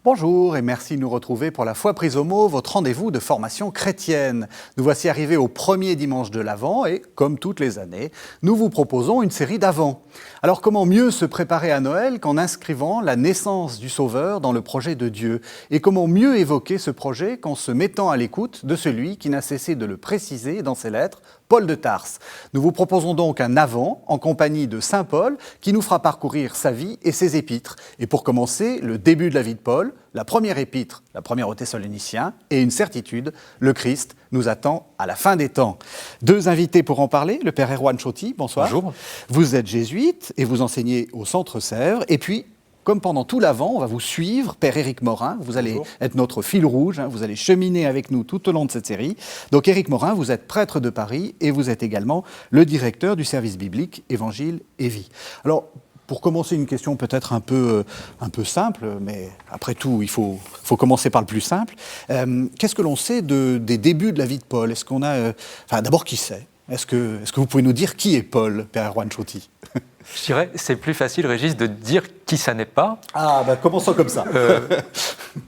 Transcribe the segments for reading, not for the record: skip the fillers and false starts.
Bonjour et merci de nous retrouver pour la Foi prise au mot, votre rendez-vous de formation chrétienne. Nous voici arrivés au premier dimanche de l'Avent et, comme toutes les années, nous vous proposons une série d'Avent. Alors comment mieux se préparer à Noël qu'en inscrivant la naissance du Sauveur dans le projet de Dieu? Et comment mieux évoquer ce projet qu'en se mettant à l'écoute de celui qui n'a cessé de le préciser dans ses lettres, Paul de Tarse. Nous vous proposons donc un Avent en compagnie de Saint Paul qui nous fera parcourir sa vie et ses épîtres. Et pour commencer, le début de la vie de Paul, la première épître, la première aux Thessaloniciens, et une certitude, le Christ nous attend à la fin des temps. Deux invités pour en parler, le Père Erwan Choty, bonsoir. Bonjour. Vous êtes jésuite et vous enseignez au Centre Sèvres, et puis comme pendant tout l'Avent, on va vous suivre, Père Éric Morin, vous allez être notre fil rouge, vous allez cheminer avec nous tout au long de cette série. Donc Éric Morin, vous êtes prêtre de Paris et vous êtes également le directeur du service biblique Évangile et Vie. Alors, pour commencer, une question peut-être un peu simple, mais après tout, il faut commencer par le plus simple. Qu'est-ce que l'on sait des débuts de la vie de Paul? Est-ce qu'on a... d'abord, qui c'est? Est-ce que vous pouvez nous dire qui est Paul, Père Erwan Choty? Je dirais, c'est plus facile, Régis, de dire qui ça n'est pas. Ah, commençons comme ça.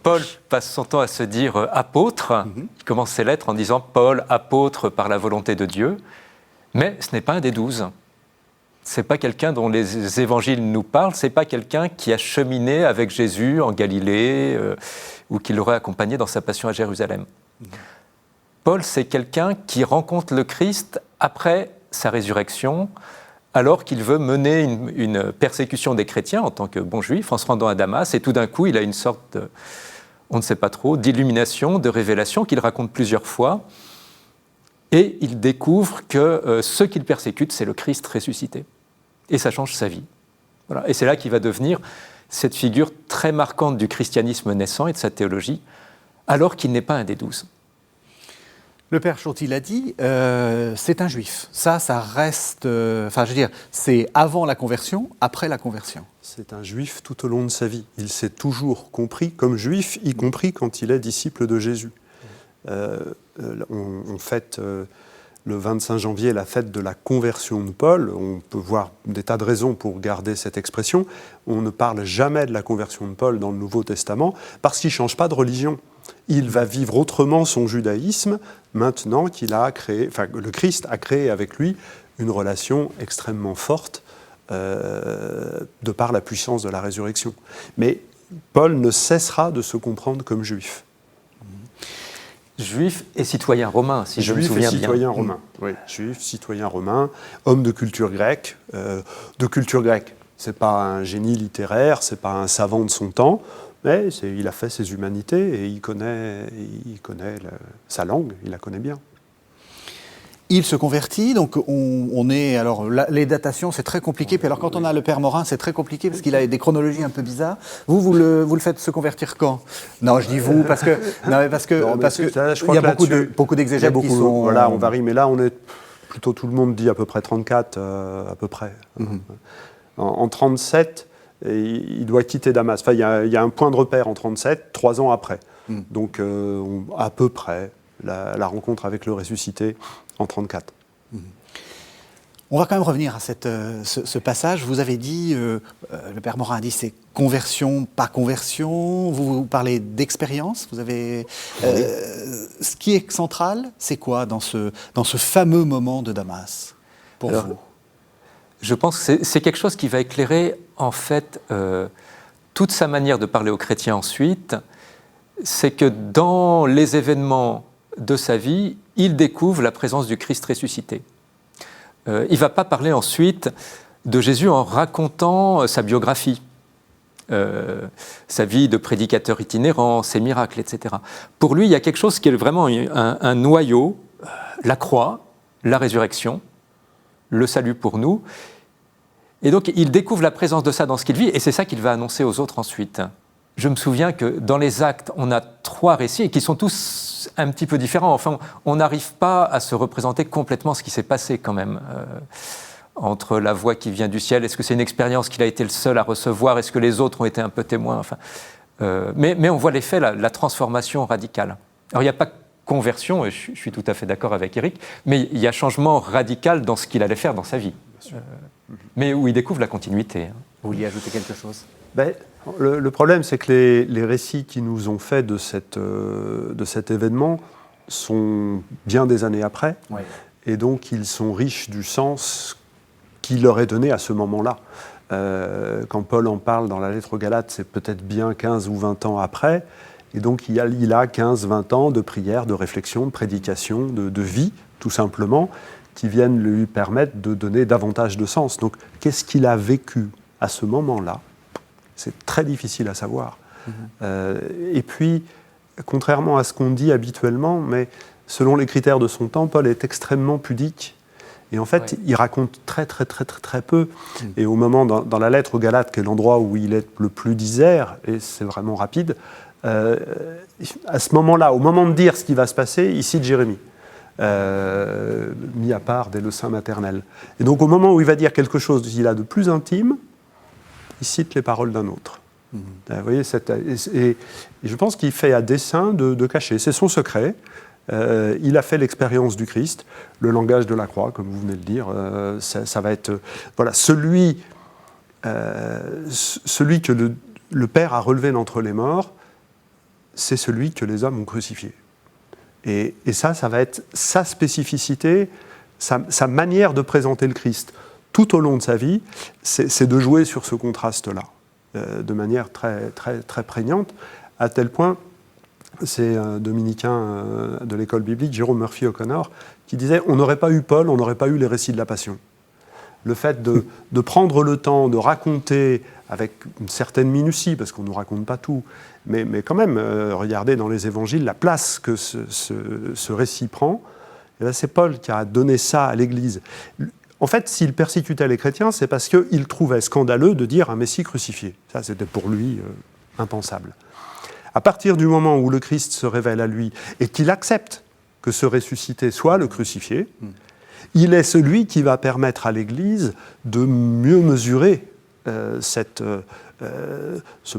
Paul passe son temps à se dire apôtre. Il commence ses lettres en disant « Paul, apôtre par la volonté de Dieu ». Mais ce n'est pas un des 12. Ce n'est pas quelqu'un dont les évangiles nous parlent. Ce n'est pas quelqu'un qui a cheminé avec Jésus en Galilée ou qui l'aurait accompagné dans sa passion à Jérusalem. Paul, c'est quelqu'un qui rencontre le Christ après sa résurrection, alors qu'il veut mener une persécution des chrétiens en tant que bon juif, en se rendant à Damas, et tout d'un coup, il a une sorte, on ne sait pas trop, d'illumination, de révélation qu'il raconte plusieurs fois, et il découvre que ce qu'il persécute, c'est le Christ ressuscité. Et ça change sa vie. Voilà. Et c'est là qu'il va devenir cette figure très marquante du christianisme naissant et de sa théologie, alors qu'il n'est pas un des 12. Le Père Choty l'a dit, c'est un juif. Ça reste... c'est avant la conversion, après la conversion. C'est un juif tout au long de sa vie. Il s'est toujours compris comme juif, y compris quand il est disciple de Jésus. On fête le 25 janvier la fête de la conversion de Paul. On peut voir des tas de raisons pour garder cette expression. On ne parle jamais de la conversion de Paul dans le Nouveau Testament parce qu'il ne change pas de religion. Il va vivre autrement son judaïsme maintenant qu'il a créé, le Christ a créé avec lui une relation extrêmement forte de par la puissance de la résurrection. Mais Paul ne cessera de se comprendre comme juif. Juif et citoyen romain, si je me souviens bien. Juif et citoyen romain, oui. Juif, citoyen romain, homme de culture grecque. C'est pas un génie littéraire, c'est pas un savant de son temps, mais il a fait ses humanités et il connaît sa langue, il la connaît bien. Il se convertit, donc on est... Alors, les datations, c'est très compliqué. Puis alors, quand on a le Père Morin, c'est très compliqué parce qu'il a des chronologies un peu bizarres. Vous le faites se convertir quand? Non, je dis vous, parce que il y a beaucoup d'exégètes qui sont... Voilà, on varie, mais là, on est... Plutôt tout le monde dit à peu près 34, à peu près. En 37, il doit quitter Damas. Enfin, il y a un point de repère en 37, 3 ans après. Donc, à peu près, la rencontre avec le ressuscité en 34. On va quand même revenir à ce passage. Vous avez dit, le Père Morin a dit, c'est conversion, pas conversion. Vous parlez d'expérience. Vous avez ce qui est central, c'est quoi dans ce fameux moment de Damas pour vous? Je pense que c'est quelque chose qui va éclairer en fait toute sa manière de parler aux chrétiens ensuite. C'est que dans les événements de sa vie, il découvre la présence du Christ ressuscité. Il ne va pas parler ensuite de Jésus en racontant sa biographie, sa vie de prédicateur itinérant, ses miracles, etc. Pour lui, il y a quelque chose qui est vraiment un noyau, la croix, la résurrection, le salut pour nous. Et donc, il découvre la présence de ça dans ce qu'il vit, et c'est ça qu'il va annoncer aux autres ensuite. Je me souviens que dans les Actes, on a 3 récits et qui sont tous un petit peu différents. Enfin, on n'arrive pas à se représenter complètement ce qui s'est passé quand même. Entre la voix qui vient du ciel, est-ce que c'est une expérience qu'il a été le seul à recevoir? Est-ce que les autres ont été un peu témoins? Mais on voit l'effet, la transformation radicale. Alors, il n'y a pas conversion, et je suis tout à fait d'accord avec Éric, mais il y a changement radical dans ce qu'il allait faire dans sa vie. Mais où il découvre la continuité. Vous vouliez ajouter quelque chose? Le problème, c'est que les récits qui nous ont fait de cet événement sont bien des années après, Oui. et donc ils sont riches du sens qu'il leur est donné à ce moment-là. Quand Paul en parle dans la lettre aux Galates, c'est peut-être bien 15 ou 20 ans après, et donc il a 15-20 ans de prière, de réflexion, de prédication, de vie, tout simplement, qui viennent lui permettre de donner davantage de sens. Donc, qu'est-ce qu'il a vécu à ce moment-là ? C'est très difficile à savoir. Et puis, contrairement à ce qu'on dit habituellement, mais selon les critères de son temps, Paul est extrêmement pudique. Et en fait, il raconte très peu. Et au moment, dans la lettre aux Galates, qui est l'endroit où il est le plus disert, et c'est vraiment rapide, à ce moment-là, au moment de dire ce qui va se passer, il cite Jérémie. Mis à part dès le sein maternel. Et donc au moment où il va dire quelque chose qu'il a de plus intime, il cite les paroles d'un autre. Vous voyez, et je pense qu'il fait à dessein de cacher. C'est son secret. Il a fait l'expérience du Christ, le langage de la croix, comme vous venez de dire. Ça va être voilà, celui que le Père a relevé d'entre les morts, c'est celui que les hommes ont crucifié. Et ça va être sa spécificité, sa manière de présenter le Christ tout au long de sa vie, c'est de jouer sur ce contraste-là, de manière très prégnante, à tel point, c'est un dominicain de l'école biblique, Jérôme Murphy O'Connor, qui disait « On n'aurait pas eu Paul, on n'aurait pas eu les récits de la Passion ». Le fait de prendre le temps de raconter avec une certaine minutie, parce qu'on ne nous raconte pas tout, mais quand même, regardez dans les évangiles la place que ce récit prend, et bien c'est Paul qui a donné ça à l'Église. En fait, s'il persécutait les chrétiens, c'est parce qu'il trouvait scandaleux de dire un Messie crucifié. Ça, c'était pour lui impensable. À partir du moment où le Christ se révèle à lui et qu'il accepte que ce ressuscité soit le crucifié, il est celui qui va permettre à l'Église de mieux mesurer ce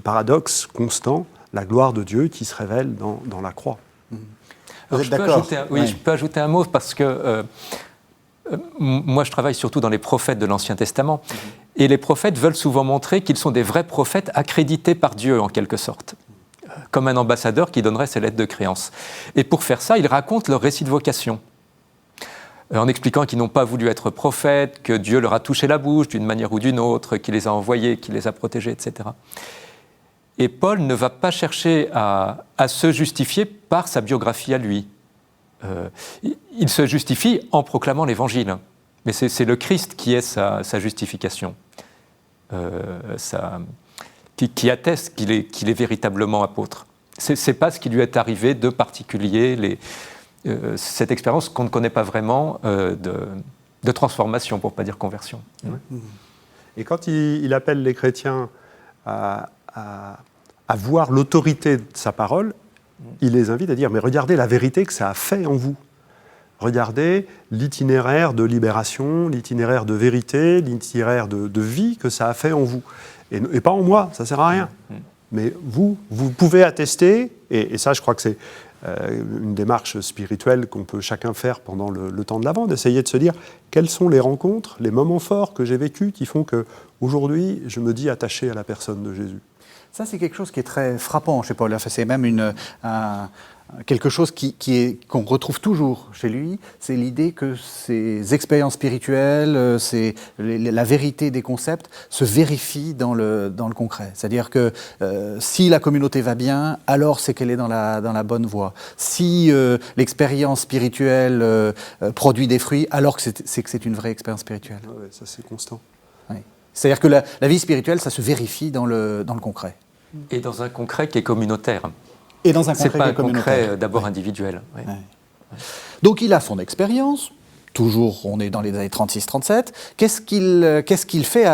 paradoxe constant, la gloire de Dieu qui se révèle dans la croix. Vous êtes d'accord ? Je peux ajouter un mot parce que moi je travaille surtout dans les prophètes de l'Ancien Testament et les prophètes veulent souvent montrer qu'ils sont des vrais prophètes accrédités par Dieu en quelque sorte, comme un ambassadeur qui donnerait ses lettres de créance. Et pour faire ça, ils racontent leur récit de vocation. En expliquant qu'ils n'ont pas voulu être prophètes, que Dieu leur a touché la bouche d'une manière ou d'une autre, qu'il les a envoyés, qu'il les a protégés, etc. Et Paul ne va pas chercher à se justifier par sa biographie à lui. Il se justifie en proclamant l'Évangile. Mais c'est le Christ qui est sa justification, qui atteste qu'il est véritablement apôtre. C'est pas ce qui lui est arrivé de particulier, cette expérience qu'on ne connaît pas vraiment de transformation, pour ne pas dire conversion. Et quand il appelle les chrétiens à voir l'autorité de sa parole, il les invite à dire « Mais regardez la vérité que ça a fait en vous. Regardez l'itinéraire de libération, l'itinéraire de vérité, l'itinéraire de vie que ça a fait en vous. Et pas en moi, ça ne sert à rien. Mais vous pouvez attester, et ça je crois que c'est une démarche spirituelle qu'on peut chacun faire pendant le temps de l'Avent, d'essayer de se dire quelles sont les rencontres, les moments forts que j'ai vécus qui font qu'aujourd'hui je me dis attaché à la personne de Jésus. Ça, c'est quelque chose qui est très frappant chez Paul. Enfin, c'est même quelque chose qu'on retrouve toujours chez lui. C'est l'idée que ces expériences spirituelles, la vérité des concepts se vérifient dans le concret. C'est-à-dire que si la communauté va bien, alors c'est qu'elle est dans la bonne voie. Si l'expérience spirituelle produit des fruits, alors que c'est une vraie expérience spirituelle. Ouais, ça c'est constant. Oui. C'est-à-dire que la vie spirituelle, ça se vérifie dans le concret. Et dans un concret qui est communautaire. Et dans un concret c'est pas qui est communautaire. concret d'abord individuel. Ouais. Ouais. Donc il a son expérience, toujours on est dans les années 36-37. Qu'est-ce qu'il fait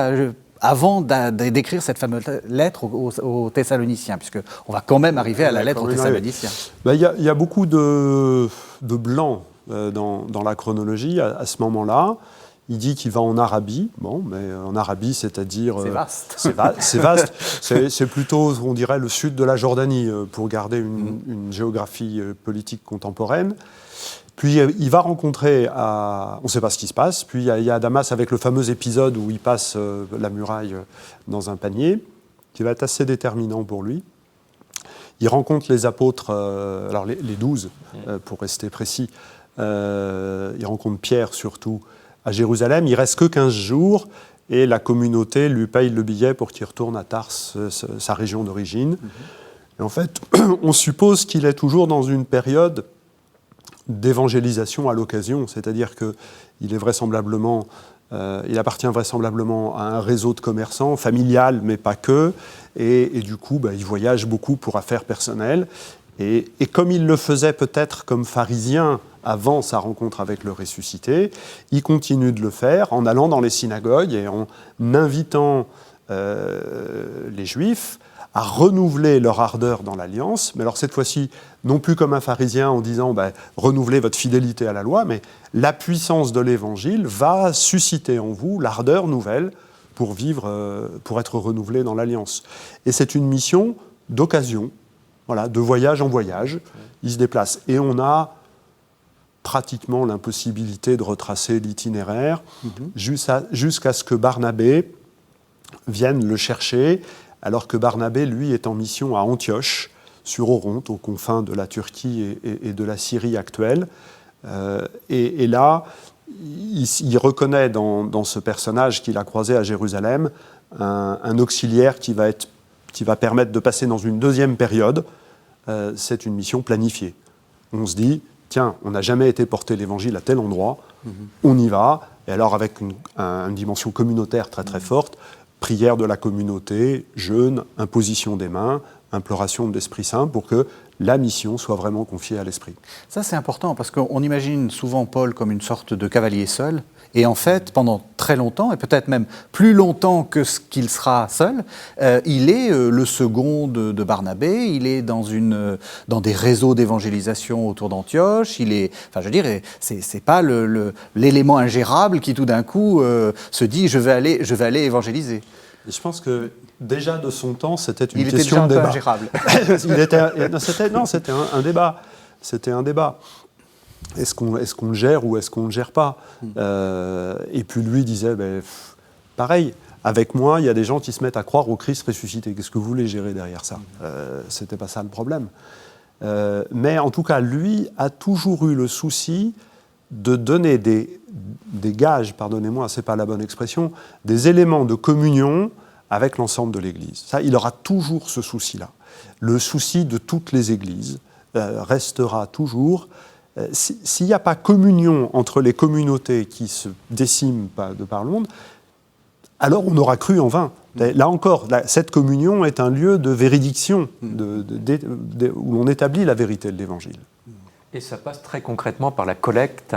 avant d'écrire cette fameuse lettre aux Thessaloniciens, puisqu'on va quand même arriver à la lettre aux Thessaloniciens. Il y a beaucoup de blanc dans la chronologie à ce moment-là. Il dit qu'il va en Arabie. Bon, mais en Arabie, c'est-à-dire... C'est vaste. C'est vaste. C'est plutôt, on dirait, le sud de la Jordanie, pour garder une géographie politique contemporaine. Puis il va rencontrer, on ne sait pas ce qui se passe, puis il y a à Damas avec le fameux épisode où il passe la muraille dans un panier. qui va être assez déterminant pour lui. Il rencontre les apôtres, alors les 12, pour rester précis. Il rencontre Pierre surtout à Jérusalem. Il ne reste que 15 jours et la communauté lui paye le billet pour qu'il retourne à Tars, sa région d'origine. Et en fait, on suppose qu'il est toujours dans une période d'évangélisation à l'occasion, c'est-à-dire qu'il est vraisemblablement, il appartient vraisemblablement à un réseau de commerçants, familial mais pas que, et du coup il voyage beaucoup pour affaires personnelles, et comme il le faisait peut-être comme pharisien avant sa rencontre avec le ressuscité, il continue de le faire en allant dans les synagogues et en invitant les Juifs à renouveler leur ardeur dans l'alliance, mais alors cette fois-ci, non plus comme un pharisien en disant renouvelez votre fidélité à la loi, mais la puissance de l'Évangile va susciter en vous l'ardeur nouvelle pour vivre, pour être renouvelé dans l'alliance. Et c'est une mission d'occasion, voilà, de voyage en voyage, il se déplace. Et on a pratiquement l'impossibilité de retracer l'itinéraire jusqu'à ce que Barnabé vienne le chercher, alors que Barnabé, lui, est en mission à Antioche, sur Oronte, aux confins de la Turquie et de la Syrie actuelle. Et là, il reconnaît dans ce personnage qu'il a croisé à Jérusalem un auxiliaire qui va permettre de passer dans une deuxième période. C'est une mission planifiée. On se dit, tiens, on n'a jamais été porter l'Évangile à tel endroit, on y va, et alors avec une dimension communautaire très très forte, prière de la communauté, jeûne, imposition des mains, imploration de l'Esprit Saint pour que la mission soit vraiment confiée à l'Esprit. Ça, c'est important parce qu'on imagine souvent Paul comme une sorte de cavalier seul. Et en fait, pendant très longtemps, et peut-être même plus longtemps que ce qu'il sera seul, il est le second de Barnabé, il est dans des réseaux d'évangélisation autour d'Antioche, c'est pas l'élément ingérable qui tout d'un coup se dit je vais aller évangéliser. Et je pense que déjà de son temps, c'était une il question de débat. Il était déjà un peu ingérable. C'était un débat. C'était un débat. Est-ce qu'on le gère ou est-ce qu'on ne le gère pas Et puis lui disait, pareil, avec moi, il y a des gens qui se mettent à croire au Christ ressuscité. Qu'est-ce que vous voulez gérer derrière ça C'était pas ça le problème. Mais en tout cas, lui a toujours eu le souci de donner des gages, pardonnez-moi, c'est pas la bonne expression, des éléments de communion avec l'ensemble de l'Église. Ça, il aura toujours ce souci-là. Le souci de toutes les Églises restera toujours. S'il n'y a pas communion entre les communautés qui se déciment de par le monde, alors on aura cru en vain. Là encore, cette communion est un lieu de véridiction, où l'on établit la vérité de l'Évangile. Et ça passe très concrètement par la collecte,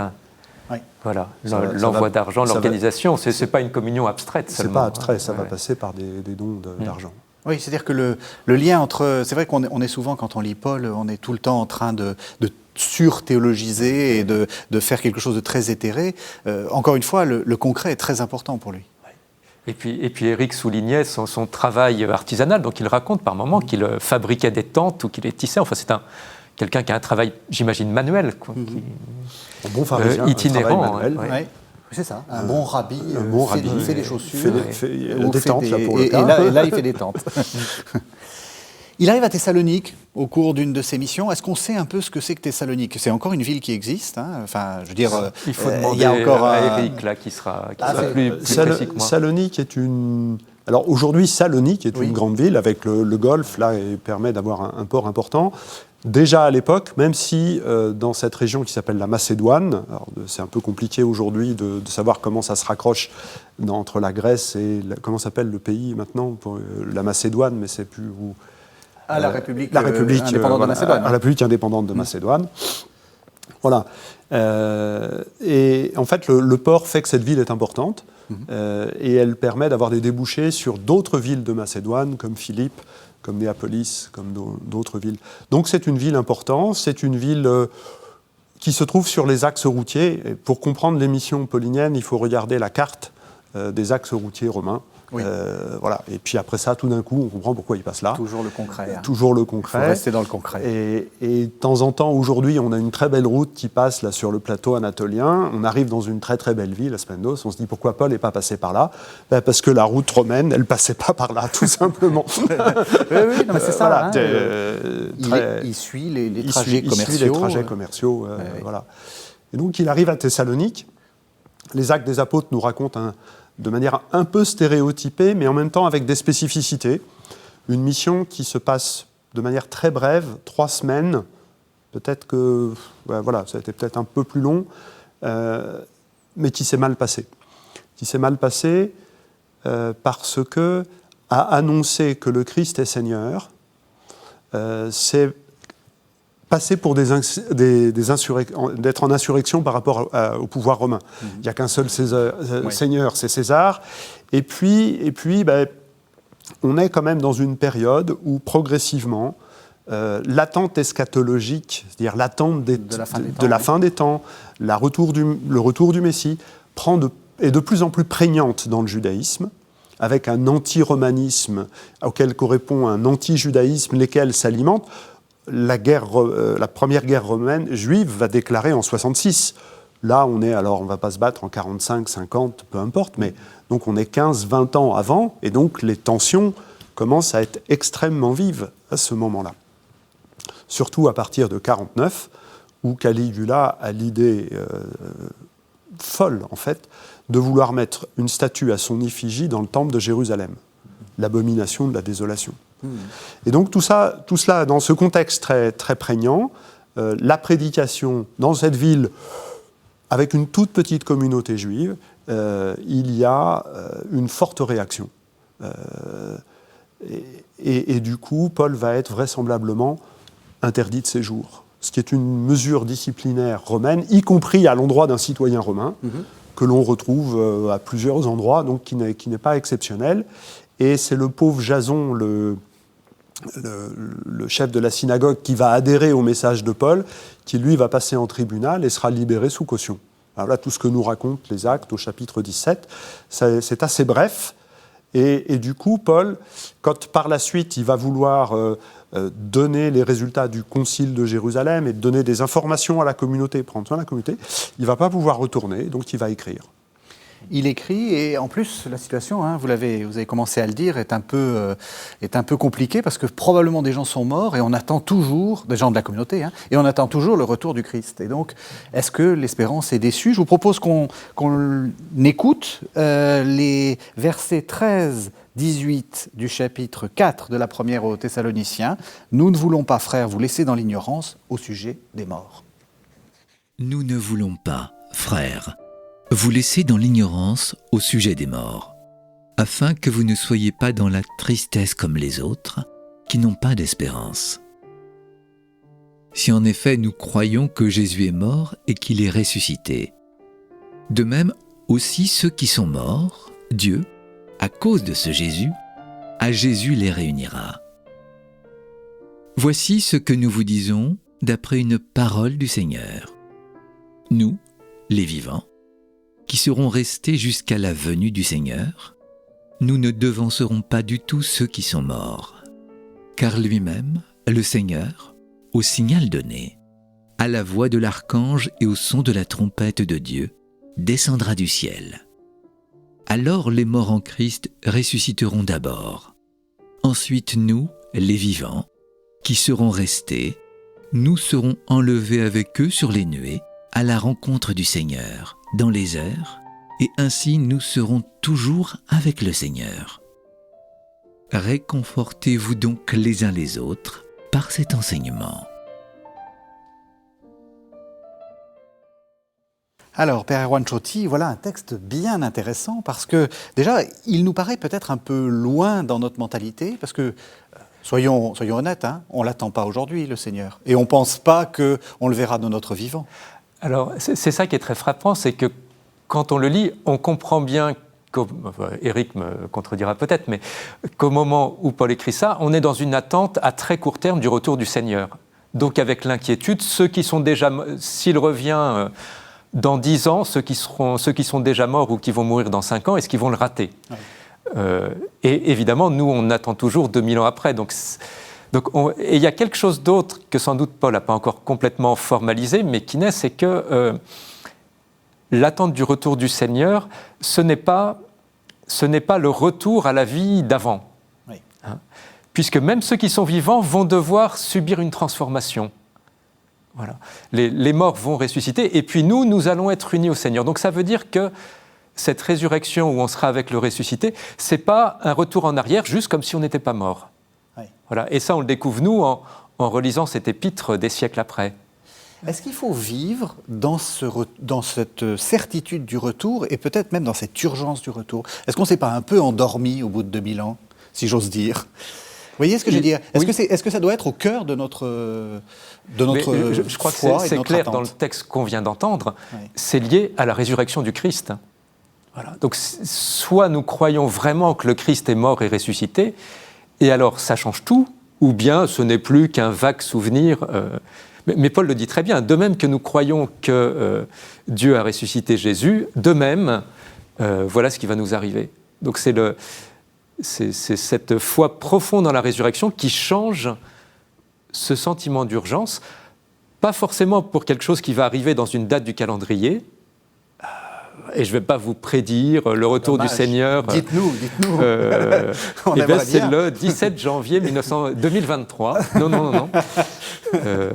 oui. Voilà, l'envoi d'argent, l'organisation. Ce n'est pas une communion abstraite seulement. Ce n'est pas abstrait, ça va passer par des dons d'argent. Oui, c'est-à-dire que le lien entre... C'est vrai qu'on est souvent, quand on lit Paul, on est tout le temps en train de sur-théologiser et de faire quelque chose de très éthéré. Encore une fois, le concret est très important pour lui. Et puis Éric soulignait son travail artisanal, donc il raconte par moments qu'il fabriquait des tentes ou qu'il les tissait. Enfin, c'est quelqu'un qui a un travail, j'imagine, manuel, un bon pharisien, itinérant. Un travail manuel. Ouais. C'est ça, un bon rabbi, fait des chaussures. Fait des tentes, là, pour le cas. Et là, il fait des tentes. Il arrive à Thessalonique au cours d'une de ses missions. Est-ce qu'on sait un peu ce que c'est que Thessalonique ? C'est encore une ville qui existe. Hein. Enfin, je veux dire, il faut demander à Éric là, qui sera plus précis que moi. Salonique est une... Alors aujourd'hui, Salonique est une grande ville avec le Golfe là et permet d'avoir un port important. Déjà à l'époque, même si dans cette région qui s'appelle la Macédoine, c'est un peu compliqué aujourd'hui de savoir comment ça se raccroche entre la Grèce et comment s'appelle le pays maintenant pour la Macédoine, mais c'est plus où. La République indépendante de Macédoine. La République indépendante de Macédoine. Voilà. Et en fait, le port fait que cette ville est importante et elle permet d'avoir des débouchés sur d'autres villes de Macédoine, comme Philippe, comme Néapolis, comme d'autres villes. Donc c'est une ville importante, c'est une ville qui se trouve sur les axes routiers. Et pour comprendre les missions pauliniennes, il faut regarder la carte des axes routiers romains. Oui. Voilà. Et puis après ça, tout d'un coup, on comprend pourquoi il passe là. Toujours le concret. Hein. Toujours le concret. Il faut rester dans le concret. Et de temps en temps, aujourd'hui, on a une très belle route qui passe là sur le plateau anatolien. On arrive dans une très très belle ville, Aspendos. On se dit pourquoi Paul n'est pas passé par là ? Parce que la route romaine, elle passait pas par là, tout simplement. Oui, non, mais c'est ça. Voilà, il suit les trajets commerciaux. Il suit les trajets commerciaux. Voilà. Et donc, il arrive à Thessalonique. Les Actes des Apôtres nous racontent de manière un peu stéréotypée, mais en même temps avec des spécificités. Une mission qui se passe de manière très brève, 3 semaines. Peut-être que voilà, ça a été peut-être un peu plus long, mais qui s'est mal passé. Qui s'est mal passé parce que à annoncer que le Christ est Seigneur, c'est passer pour d'être en insurrection par rapport au pouvoir romain. Il n'y a qu'un seul Seigneur, c'est César. Et puis on est quand même dans une période où progressivement, l'attente eschatologique, c'est-à-dire l'attente de la fin des temps, le retour du Messie, est de plus en plus prégnante dans le judaïsme, avec un anti-romanisme auquel correspond un anti-judaïsme, lesquels s'alimentent. La première guerre romaine juive va déclarer en 66. Là, on ne va pas se battre en 45, 50, peu importe, mais donc on est 15, 20 ans avant, et donc les tensions commencent à être extrêmement vives à ce moment-là. Surtout à partir de 49, où Caligula a l'idée folle, en fait, de vouloir mettre une statue à son effigie dans le temple de Jérusalem, l'abomination de la désolation. Et donc tout cela, dans ce contexte très, très prégnant, la prédication dans cette ville, avec une toute petite communauté juive, il y a une forte réaction. Et du coup, Paul va être vraisemblablement interdit de séjour, ce qui est une mesure disciplinaire romaine, y compris à l'endroit d'un citoyen romain, que l'on retrouve à plusieurs endroits, donc qui n'est pas exceptionnel. Et c'est le pauvre Jason, le chef de la synagogue, qui va adhérer au message de Paul, qui lui va passer en tribunal et sera libéré sous caution. Alors là, tout ce que nous racontent les Actes au chapitre 17, c'est assez bref. Et du coup, Paul, quand par la suite il va vouloir donner les résultats du concile de Jérusalem et donner des informations à la communauté, prendre soin de la communauté, il ne va pas pouvoir retourner, donc il va écrire. Il écrit, et en plus, la situation, hein, vous avez commencé à le dire, est un peu compliquée, parce que probablement des gens sont morts, et on attend toujours, des gens de la communauté, hein, et on attend toujours le retour du Christ. Et donc, est-ce que l'espérance est déçue ? Je vous propose qu'on écoute les versets 13-18 du chapitre 4 de la première aux Thessaloniciens. « Nous ne voulons pas, frères, vous laisser dans l'ignorance au sujet des morts. » Nous ne voulons pas, frères, vous laissez dans l'ignorance au sujet des morts, afin que vous ne soyez pas dans la tristesse comme les autres, qui n'ont pas d'espérance. Si en effet nous croyons que Jésus est mort et qu'il est ressuscité, de même aussi ceux qui sont morts, Dieu, à cause de ce Jésus, à Jésus les réunira. Voici ce que nous vous disons d'après une parole du Seigneur. Nous, les vivants, qui seront restés jusqu'à la venue du Seigneur, nous ne devancerons pas du tout ceux qui sont morts. Car lui-même, le Seigneur, au signal donné, à la voix de l'archange et au son de la trompette de Dieu, descendra du ciel. Alors les morts en Christ ressusciteront d'abord. Ensuite nous, les vivants, qui serons restés, nous serons enlevés avec eux sur les nuées, à la rencontre du Seigneur, dans les airs, et ainsi nous serons toujours avec le Seigneur. Réconfortez-vous donc les uns les autres par cet enseignement. Alors, Père Erwan Chotti, voilà un texte bien intéressant parce que, déjà, il nous paraît peut-être un peu loin dans notre mentalité, parce que, soyons honnêtes, hein, on ne l'attend pas aujourd'hui, le Seigneur, et on ne pense pas qu'on le verra de notre vivant. Alors, c'est ça qui est très frappant, c'est que quand on le lit, on comprend bien, Éric me contredira peut-être, mais qu'au moment où Paul écrit ça, on est dans une attente à très court terme du retour du Seigneur. Donc avec l'inquiétude, ceux qui sont déjà, s'il revient dans 10 ans, ceux qui sont déjà morts ou qui vont mourir dans 5 ans, est-ce qu'ils vont le rater ? Et évidemment, nous, on attend toujours 2000 ans après. Et il y a quelque chose d'autre que sans doute Paul n'a pas encore complètement formalisé, mais qui naît, c'est que l'attente du retour du Seigneur, ce n'est pas le retour à la vie d'avant. Oui. Hein, puisque même ceux qui sont vivants vont devoir subir une transformation. Voilà. Les morts vont ressusciter, et puis nous allons être unis au Seigneur. Donc ça veut dire que cette résurrection où on sera avec le ressuscité, ce n'est pas un retour en arrière, juste comme si on n'était pas mort. Oui. Voilà. Et ça, on le découvre, nous, en relisant cette épître des siècles après. Est-ce qu'il faut vivre dans cette certitude du retour et peut-être même dans cette urgence du retour? Est-ce qu'on ne s'est pas un peu endormi au bout de 2000 ans, si j'ose dire? Vous voyez ce que je veux dire? Est-ce que ça doit être au cœur de notre je crois foi que et c'est de notre clair attente? dans le texte qu'on vient d'entendre. Oui. C'est lié à la résurrection du Christ. Voilà. Donc, soit nous croyons vraiment que le Christ est mort et ressuscité, et alors ça change tout, ou bien ce n'est plus qu'un vague souvenir. Mais Paul le dit très bien, de même que nous croyons que Dieu a ressuscité Jésus, de même, voilà ce qui va nous arriver. Donc c'est cette foi profonde dans la résurrection qui change ce sentiment d'urgence, pas forcément pour quelque chose qui va arriver dans une date du calendrier, et je ne vais pas vous prédire le retour Dommage. du Seigneur. Dites-nous. On Eh bien, aimerait c'est bien. le 17 janvier 2023. Non.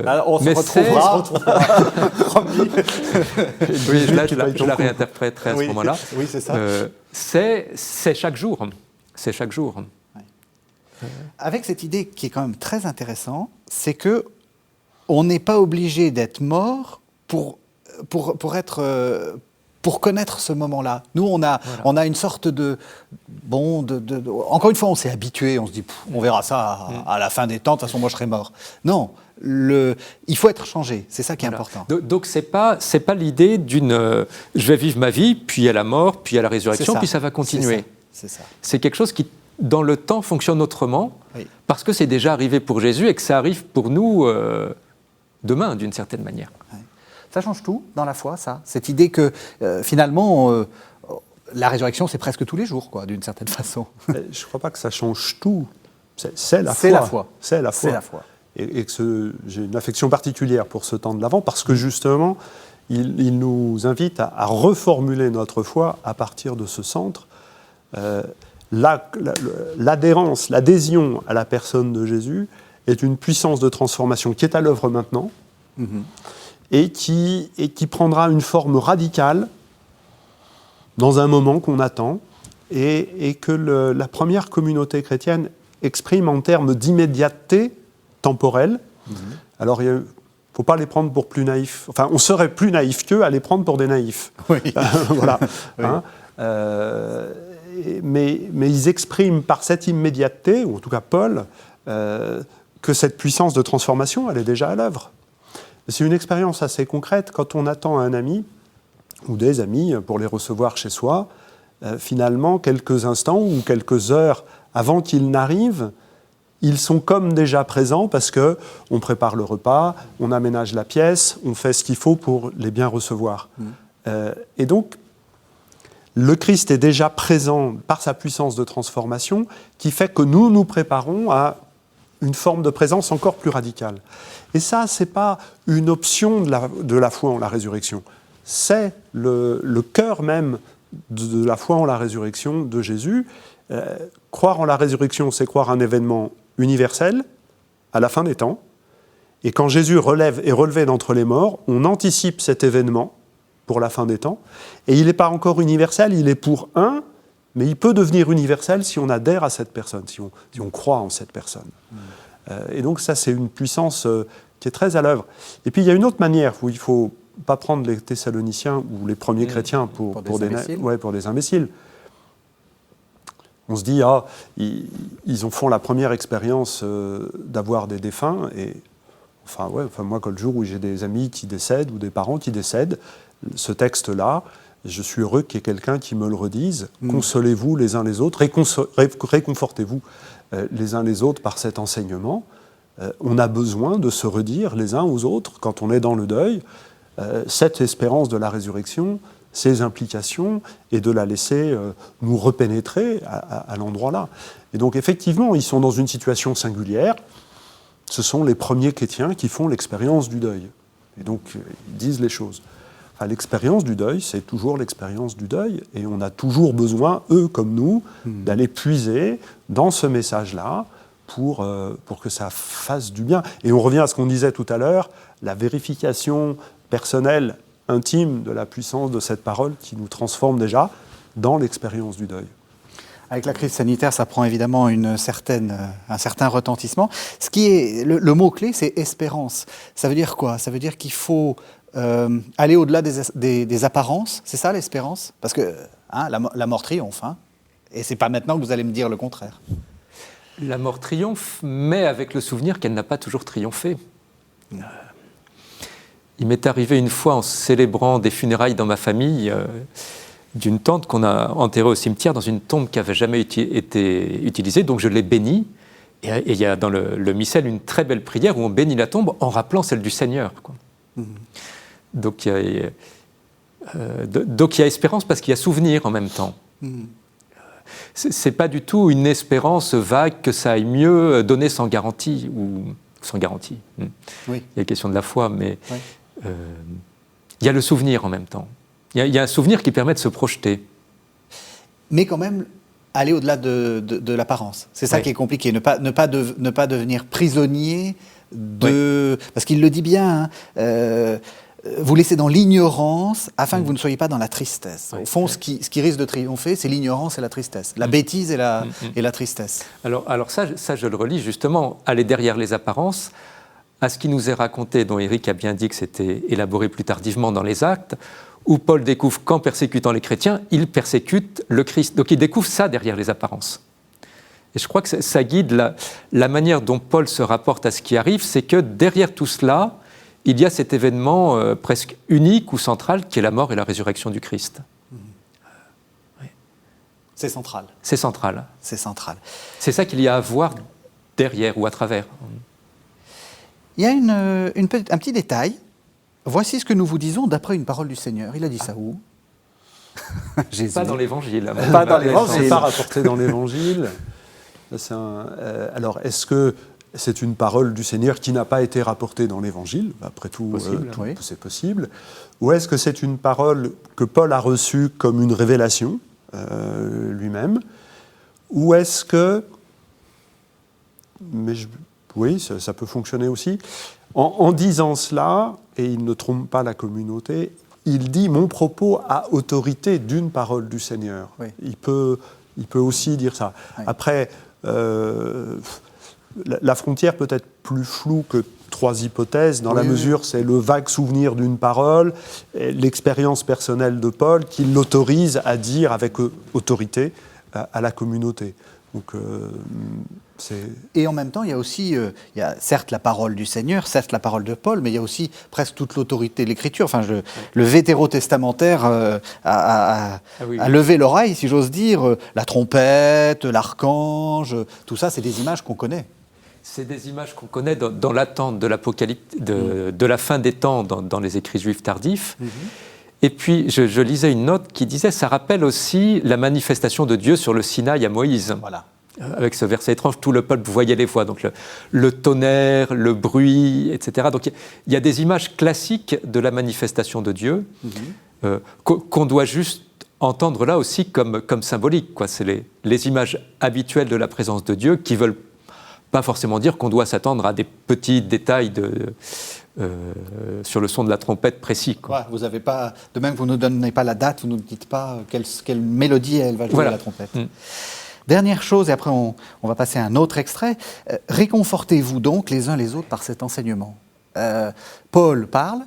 Alors, on se Mais retrouvera. Promis. Oui, je la réinterpréterai à ce moment-là. Oui, c'est ça. C'est chaque jour. C'est chaque jour. Avec cette idée qui est quand même très intéressante, c'est que on n'est pas obligé d'être mort pour connaître ce moment-là. Nous, on a une sorte encore une fois, on s'est habitué, on se dit, on verra ça à la fin des temps, de toute façon, moi, je serai mort. Non, il faut être changé, c'est ça qui est important. Donc, c'est pas l'idée d'une je vais vivre ma vie, puis à la mort, puis à la résurrection, puis ça va continuer. C'est ça. C'est quelque chose qui, dans le temps, fonctionne autrement, Oui. parce que c'est déjà arrivé pour Jésus et que ça arrive pour nous demain, d'une certaine manière. Ouais. Ça change tout dans la foi, ça. Cette idée que finalement, la résurrection, c'est presque tous les jours, quoi, d'une certaine façon. Je ne crois pas que ça change tout. C'est la foi. C'est la foi. C'est la foi. C'est la foi. Et que j'ai une affection particulière pour ce temps de l'Avent, parce que justement, il nous invite à reformuler notre foi à partir de ce centre. L'adhérence, l'adhésion à la personne de Jésus est une puissance de transformation qui est à l'œuvre maintenant. Mm-hmm. Et qui prendra une forme radicale dans un moment qu'on attend et que la première communauté chrétienne exprime en termes d'immédiateté temporelle. Mm-hmm. Alors, il ne faut pas les prendre pour plus naïfs. Enfin, on serait plus naïf qu'eux à les prendre pour des naïfs. Oui. Voilà. Oui. Hein, mais ils expriment par cette immédiateté, ou en tout cas Paul, que cette puissance de transformation, elle est déjà à l'œuvre. C'est une expérience assez concrète. Quand on attend un ami ou des amis pour les recevoir chez soi, finalement, quelques instants ou quelques heures avant qu'ils n'arrivent, ils sont comme déjà présents parce qu'on prépare le repas, on aménage la pièce, on fait ce qu'il faut pour les bien recevoir. Et donc, le Christ est déjà présent par sa puissance de transformation qui fait que nous nous préparons à une forme de présence encore plus radicale. Et ça, ce n'est pas une option de la foi en la résurrection. C'est le cœur même de la foi en la résurrection de Jésus. Croire en la résurrection, c'est croire un événement universel à la fin des temps. Et quand Jésus est relevé d'entre les morts, on anticipe cet événement pour la fin des temps. Et il n'est pas encore universel, il est pour un, mais il peut devenir universel si on adhère à cette personne, si on croit en cette personne. Et donc ça, c'est une puissance qui est très à l'œuvre. Et puis il y a une autre manière où il ne faut pas prendre les Thessaloniciens ou les premiers chrétiens pour des imbéciles. On se dit, ils font la première expérience d'avoir des défunts. Et moi, le jour où j'ai des amis qui décèdent ou des parents qui décèdent, ce texte-là, je suis heureux qu'il y ait quelqu'un qui me le redise. Consolez-vous les uns les autres, réconfortez-vous les uns les autres par cet enseignement. On a besoin de se redire les uns aux autres, quand on est dans le deuil, cette espérance de la résurrection, ses implications et de la laisser nous repénétrer à l'endroit là. Et donc effectivement, ils sont dans une situation singulière. Ce sont les premiers chrétiens qui font l'expérience du deuil. Et donc, ils disent les choses. Enfin, l'expérience du deuil, c'est toujours l'expérience du deuil. Et on a toujours besoin, eux comme nous, d'aller puiser dans ce message-là pour que ça fasse du bien. Et on revient à ce qu'on disait tout à l'heure, la vérification personnelle, intime de la puissance de cette parole qui nous transforme déjà dans l'expérience du deuil. Avec la crise sanitaire, ça prend évidemment un certain retentissement. Ce qui est le mot-clé, c'est espérance. Ça veut dire quoi? Ça veut dire qu'il faut aller au-delà des apparences. C'est ça l'espérance? Parce que la mort triomphe. Et ce n'est pas maintenant que vous allez me dire le contraire. La mort triomphe, mais avec le souvenir qu'elle n'a pas toujours triomphé. Il m'est arrivé une fois, en célébrant des funérailles dans ma famille, d'une tante qu'on a enterrée au cimetière dans une tombe qui n'avait jamais été utilisée. Donc je l'ai bénie. Et il y a dans le missel une très belle prière où on bénit la tombe en rappelant celle du Seigneur, quoi. Donc il y a espérance parce qu'il y a souvenir en même temps. C'est pas du tout une espérance vague que ça aille mieux donner sans garantie ou sans garantie. Oui. Il y a la question de la foi, mais il y a le souvenir en même temps. Il y a un souvenir qui permet de se projeter. Mais quand même, aller au-delà de l'apparence. C'est ça qui est compliqué. Ne pas devenir prisonnier de... Parce qu'il le dit bien, vous laissez dans l'ignorance afin que vous ne soyez pas dans la tristesse. Au fond, ce qui risque de triompher, c'est l'ignorance et la tristesse. La bêtise et la tristesse. Alors ça, je le relis justement, aller derrière les apparences, à ce qui nous est raconté, dont Éric a bien dit que c'était élaboré plus tardivement dans les Actes, où Paul découvre qu'en persécutant les chrétiens, il persécute le Christ. Donc il découvre ça derrière les apparences. Et je crois que ça guide la manière dont Paul se rapporte à ce qui arrive, c'est que derrière tout cela, il y a cet événement presque unique ou central qui est la mort et la résurrection du Christ. Oui. C'est central. C'est central. C'est central. C'est ça qu'il y a à voir derrière ou à travers. Il y a un petit détail. Voici ce que nous vous disons d'après une parole du Seigneur. Il a dit ça où? Pas dans l'Évangile. Pas dans l'Évangile. C'est pas rapporté dans l'Évangile. Alors, est-ce que c'est une parole du Seigneur qui n'a pas été rapportée dans l'Évangile? Après tout, c'est possible. Ou est-ce que c'est une parole que Paul a reçue comme une révélation lui-même? Ou est-ce que... Oui, ça peut fonctionner aussi. En disant cela, et il ne trompe pas la communauté, il dit « mon propos a autorité d'une parole du Seigneur ». Il peut aussi dire ça. Oui. Après, la frontière peut être plus floue que 3 hypothèses, dans la mesure c'est le vague souvenir d'une parole, l'expérience personnelle de Paul qui l'autorise à dire avec autorité à la communauté. Donc, et en même temps, il y a aussi, il y a certes la parole du Seigneur, certes la parole de Paul, mais il y a aussi presque toute l'autorité de l'Écriture. Enfin, le vétérotestamentaire a levé l'oreille, si j'ose dire. La trompette, l'archange, tout ça, c'est des images qu'on connaît. C'est des images qu'on connaît dans l'attente de l'Apocalypse, de la fin des temps dans les écrits juifs tardifs. Et puis, je lisais une note qui disait, ça rappelle aussi la manifestation de Dieu sur le Sinaï à Moïse. Voilà. Avec ce verset étrange, tout le peuple voyait les voix, donc le tonnerre, le bruit, etc. Donc il y a des images classiques de la manifestation de Dieu qu'on doit juste entendre là aussi comme symbolique, quoi. C'est les images habituelles de la présence de Dieu qui ne veulent pas forcément dire qu'on doit s'attendre à des petits détails sur le son de la trompette précis, quoi. Ouais, vous avez pas, de même que vous ne nous donnez pas la date, vous ne nous dites pas quelle mélodie elle va jouer la trompette. Dernière chose, et après on va passer à un autre extrait. Réconfortez-vous donc les uns les autres par cet enseignement. Paul parle,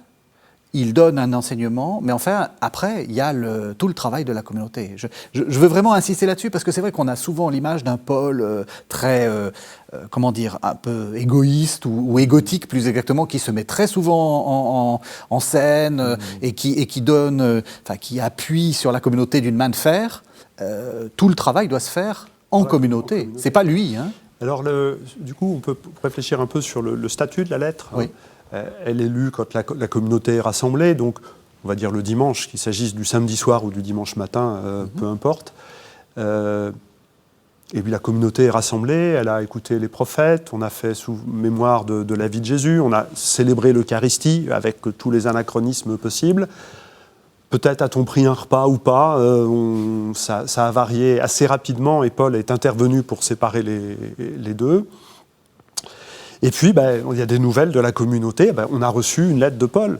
il donne un enseignement, mais enfin, après, il y a tout le travail de la communauté. Je veux vraiment insister là-dessus, parce que c'est vrai qu'on a souvent l'image d'un Paul très, un peu égoïste ou égotique, plus exactement, qui se met très souvent en scène et qui donne, qui appuie sur la communauté d'une main de fer. Tout le travail doit se faire en communauté. C'est pas lui. Alors, du coup, on peut réfléchir un peu sur le statut de la lettre. Oui. Elle est lue quand la communauté est rassemblée, donc on va dire le dimanche, qu'il s'agisse du samedi soir ou du dimanche matin, peu importe. Et puis la communauté est rassemblée, elle a écouté les prophètes, on a fait sous mémoire de la vie de Jésus, on a célébré l'Eucharistie avec tous les anachronismes possibles. Peut-être a-t-on pris un repas ou pas, ça a varié assez rapidement et Paul est intervenu pour séparer les deux. Et puis, il y a des nouvelles de la communauté, on a reçu une lettre de Paul.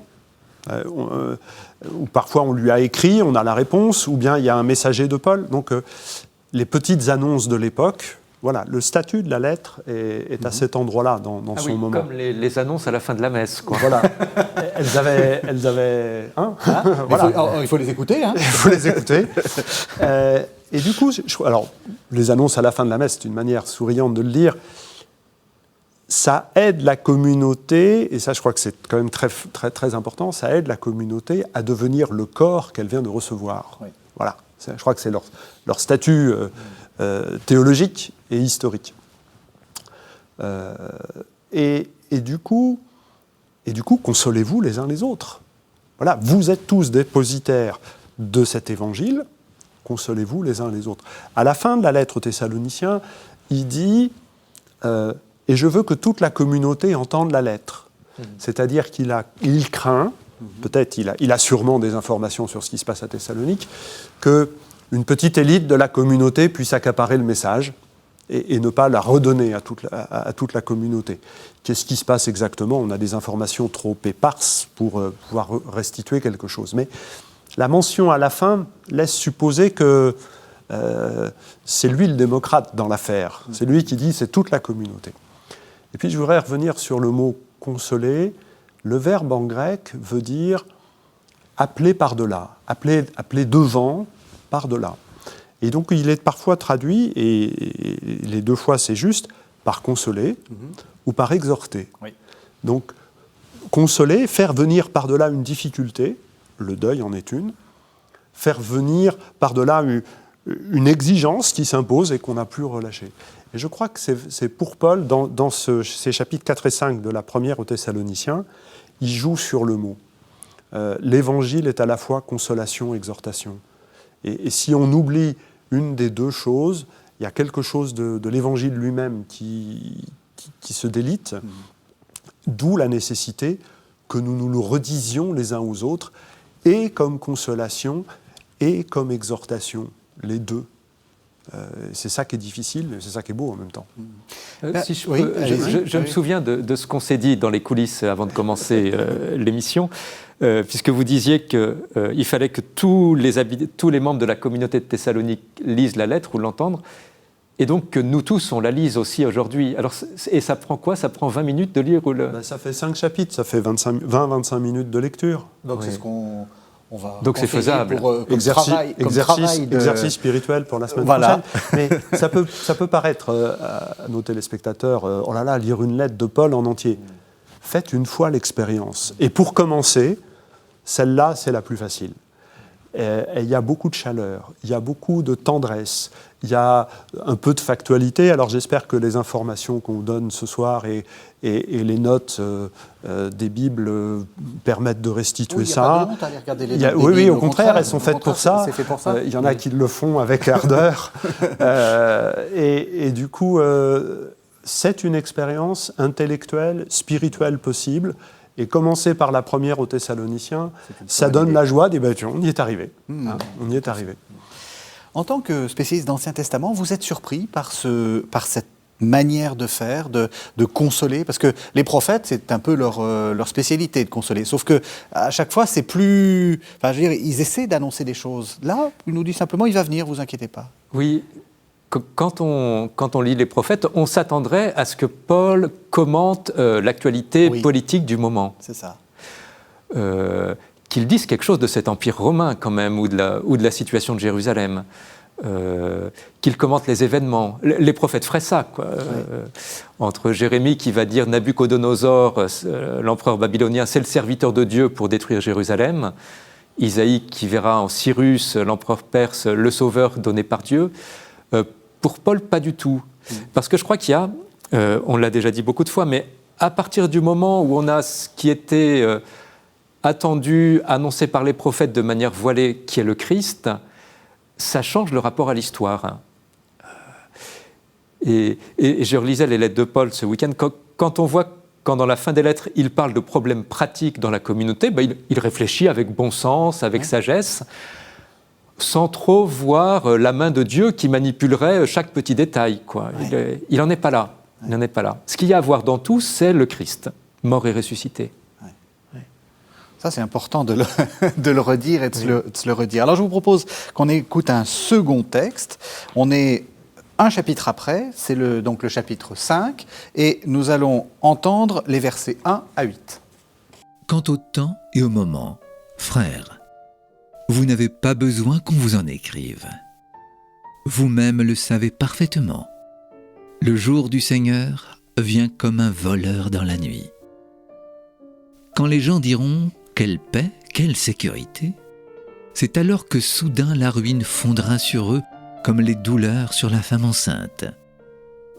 Ou parfois on lui a écrit, on a la réponse, ou bien il y a un messager de Paul. Donc les petites annonces de l'époque, voilà, le statut de la lettre est à cet endroit-là dans son moment. Comme les annonces à la fin de la messe, quoi. Voilà, elles avaient il faut les écouter. Hein. Il faut les écouter. Et du coup, alors les annonces à la fin de la messe, c'est une manière souriante de le dire. Ça aide la communauté, et ça je crois que c'est quand même très, très, très important, ça aide la communauté à devenir le corps qu'elle vient de recevoir. Oui. Voilà, je crois que c'est leur statut théologique et historique. Et du coup, consolez-vous les uns les autres. Voilà, vous êtes tous dépositaires de cet évangile, consolez-vous les uns les autres. À la fin de la lettre aux Thessaloniciens, il dit... et je veux que toute la communauté entende la lettre. C'est-à-dire qu'il craint, peut-être il a sûrement des informations sur ce qui se passe à Thessalonique, qu'une petite élite de la communauté puisse accaparer le message et ne pas la redonner à toute la communauté. Qu'est-ce qui se passe exactement ? On a des informations trop éparses pour pouvoir restituer quelque chose. Mais la mention à la fin laisse supposer que c'est lui le démocrate dans l'affaire. C'est lui qui dit c'est toute la communauté. Et puis je voudrais revenir sur le mot « consoler ». Le verbe en grec veut dire « appeler par-delà », appeler devant, par-delà. Et donc il est parfois traduit, et les deux fois c'est juste, par « consoler » ou par « exhorter ». Oui. Donc consoler, faire venir par-delà une difficulté, le deuil en est une, faire venir par-delà une exigence qui s'impose et qu'on n'a plus relâchée. Et je crois que c'est pour Paul, dans ces chapitres 4 et 5 de la première aux Thessaloniciens, il joue sur le mot. L'évangile est à la fois consolation, exhortation. Et si on oublie une des deux choses, il y a quelque chose de l'évangile lui-même qui se délite, d'où la nécessité que nous le redisions les uns aux autres, et comme consolation, et comme exhortation, les deux. C'est ça qui est difficile, c'est ça qui est beau en même temps. Si je me souviens de ce qu'on s'est dit dans les coulisses avant de commencer l'émission, puisque vous disiez qu'il fallait que tous les membres de la communauté de Thessalonique lisent la lettre ou l'entendent, et donc que nous tous, on la lise aussi aujourd'hui. Alors, et ça prend quoi ? Ça prend 20 minutes de lire ou ça fait 5 chapitres, ça fait 20-25 minutes de lecture. Donc c'est ce qu'on... Donc c'est faisable. Exercice spirituel pour la semaine prochaine. Mais ça peut paraître à nos téléspectateurs, oh là là, lire une lettre de Paul en entier. Faites une fois l'expérience. Et pour commencer, celle-là, c'est la plus facile. Il y a beaucoup de chaleur, il y a beaucoup de tendresse, il y a un peu de factualité. Alors j'espère que les informations qu'on donne ce soir et les notes des Bibles permettent de restituer ça. Il n'y a pas de honte à aller regarder les notes des oui, Bibles, au contraire, elles sont faites pour ça. C'est fait pour ça. Il y en a qui le font avec ardeur. Et du coup, c'est une expérience intellectuelle, spirituelle possible. Et commencer par la première aux Thessaloniciens, ça donne la joie des bâtiments. On y est arrivé. On y est arrivé. En tant que spécialiste d'Ancien Testament, vous êtes surpris par cette manière de faire, de consoler, parce que les prophètes, c'est un peu leur spécialité de consoler. Sauf que à chaque fois, c'est plus... Enfin, je veux dire, ils essaient d'annoncer des choses. Là, il nous dit simplement, il va venir, vous inquiétez pas. Oui. Quand on lit les prophètes, on s'attendrait à ce que Paul commente l'actualité politique du moment. C'est ça. Qu'il dise quelque chose de cet empire romain quand même, ou de la situation de Jérusalem. Qu'il commente les événements. Les prophètes feraient ça, quoi. Entre Jérémie qui va dire Nabuchodonosor, l'empereur babylonien, c'est le serviteur de Dieu pour détruire Jérusalem. Isaïe qui verra en Cyrus, l'empereur perse, le sauveur donné par Dieu. Pour Paul, pas du tout. Parce que je crois qu'il y a, on l'a déjà dit beaucoup de fois, mais à partir du moment où on a ce qui était attendu, annoncé par les prophètes de manière voilée, qui est le Christ, ça change le rapport à l'histoire. Et je relisais les lettres de Paul ce week-end, quand on voit quand dans la fin des lettres, il parle de problèmes pratiques dans la communauté, il réfléchit avec bon sens, avec sagesse, sans trop voir la main de Dieu qui manipulerait chaque petit détail, quoi. Ouais. Il n'en est pas là. Il n'en est pas là. Ce qu'il y a à voir dans tout, c'est le Christ, mort et ressuscité. Ouais. Ça, c'est important de le redire et de se le redire. Alors, je vous propose qu'on écoute un second texte. On est un chapitre après, c'est donc le chapitre 5, et nous allons entendre les versets 1 à 8. Quant au temps et au moment, frères, vous n'avez pas besoin qu'on vous en écrive. Vous-même le savez parfaitement. Le jour du Seigneur vient comme un voleur dans la nuit. Quand les gens diront « quelle paix, quelle sécurité », c'est alors que soudain la ruine fondra sur eux comme les douleurs sur la femme enceinte,